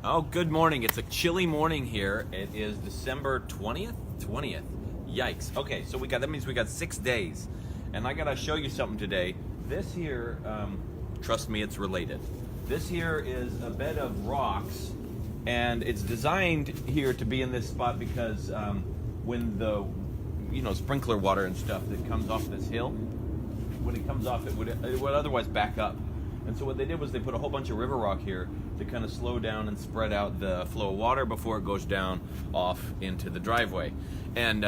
Oh, good morning. It's a chilly morning here. It is December 20th? 20th. Yikes. Okay, so that means we got 6 days. And I gotta show you something today. This here, trust me, it's related. This here is a bed of rocks, and it's designed here to be in this spot because when the, sprinkler water and stuff that comes off this hill, when it comes off, it would otherwise back up. And so what they did was they put a whole bunch of river rock here to kind of slow down and spread out the flow of water before it goes down off into the driveway. And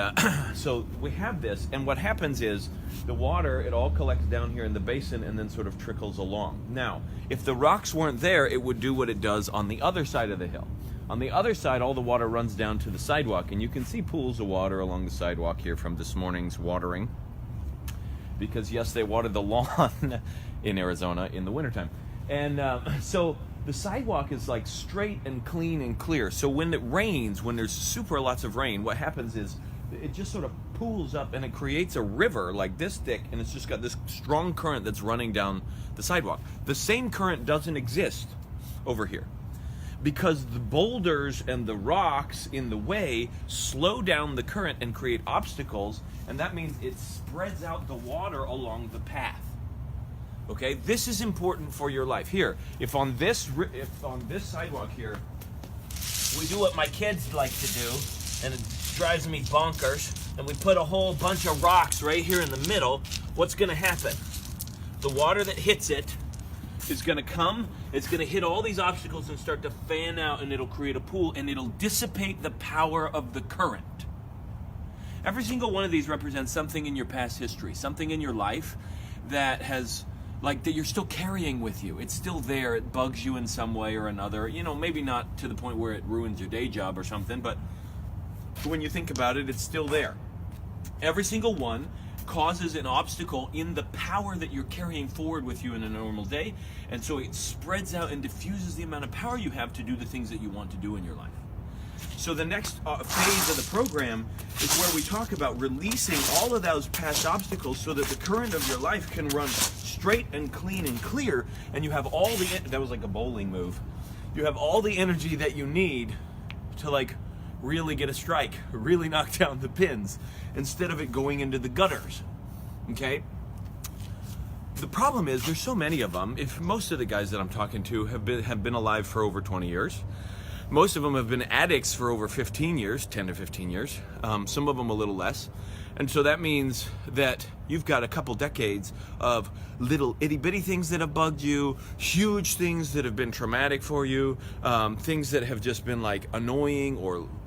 so we have this, and what happens is the water, it all collects down here in the basin and then sort of trickles along. Now, if the rocks weren't there, it would do what it does on the other side of the hill. On the other side, all the water runs down to the sidewalk, and you can see pools of water along the sidewalk here from this morning's watering. Because yes, they water the lawn in Arizona in the wintertime. And so the sidewalk is like straight and clean and clear. So when it rains, when there's super lots of rain, what happens is it just sort of pools up and it creates a river like this thick, and it's just got this strong current that's running down the sidewalk. The same current doesn't exist over here, because the boulders and the rocks in the way slow down the current and create obstacles, and that means it spreads out the water along the path. Okay, this is important for your life. Here, if on this sidewalk here, we do what my kids like to do, and it drives me bonkers, and we put a whole bunch of rocks right here in the middle, what's going to happen? The water that hits it is going to come, it's going to hit all these obstacles and start to fan out, and it'll create a pool, and it'll dissipate the power of the current. Every single one of these represents something in your past history, something in your life that has, that you're still carrying with you. It's still there, it bugs you in some way or another. Maybe not to the point where it ruins your day job or something, but when you think about it, it's still there. Every single one causes an obstacle in the power that you're carrying forward with you in a normal day, and so it spreads out and diffuses the amount of power you have to do the things that you want to do in your life. So the next phase of the program is where we talk about releasing all of those past obstacles so that the current of your life can run straight and clean and clear, and you have all the, that was like a bowling move, you have all the energy that you need to really get a strike, really knock down the pins, instead of it going into the gutters. Okay? The problem is there's so many of them. If most of the guys that I'm talking to have been alive for over 20 years, most of them have been addicts for over 15 years, 10 to 15 years, some of them a little less. And so that means that you've got a couple decades of little itty-bitty things that have bugged you, huge things that have been traumatic for you, things that have just been annoying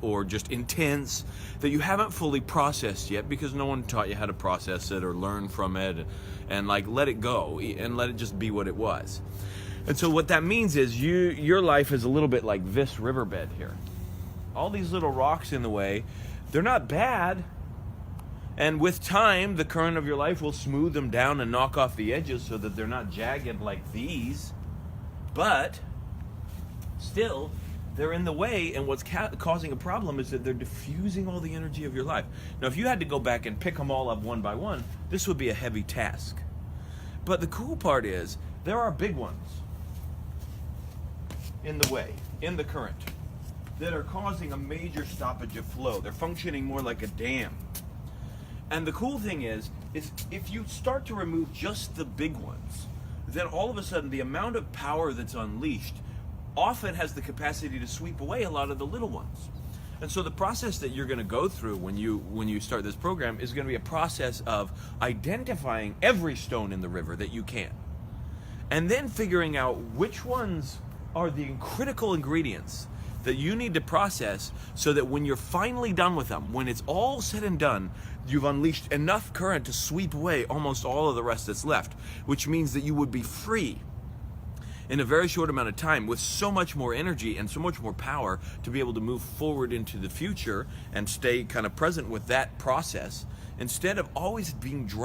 or just intense that you haven't fully processed yet because no one taught you how to process it or learn from it and let it go and let it just be what it was. And so what that means is your life is a little bit like this riverbed here. All these little rocks in the way, they're not bad. And with time, the current of your life will smooth them down and knock off the edges so that they're not jagged like these. But still, they're in the way, and what's causing a problem is that they're diffusing all the energy of your life. Now, if you had to go back and pick them all up one by one, this would be a heavy task. But the cool part is, there are big ones in the way, in the current, that are causing a major stoppage of flow. They're functioning more like a dam. And the cool thing is if you start to remove just the big ones, then all of a sudden the amount of power that's unleashed often has the capacity to sweep away a lot of the little ones. And so the process that you're going to go through when you start this program is going to be a process of identifying every stone in the river that you can, and then figuring out which ones are the critical ingredients that you need to process so that when you're finally done with them, when it's all said and done, you've unleashed enough current to sweep away almost all of the rest that's left, which means that you would be free in a very short amount of time with so much more energy and so much more power to be able to move forward into the future and stay kind of present with that process instead of always being dragged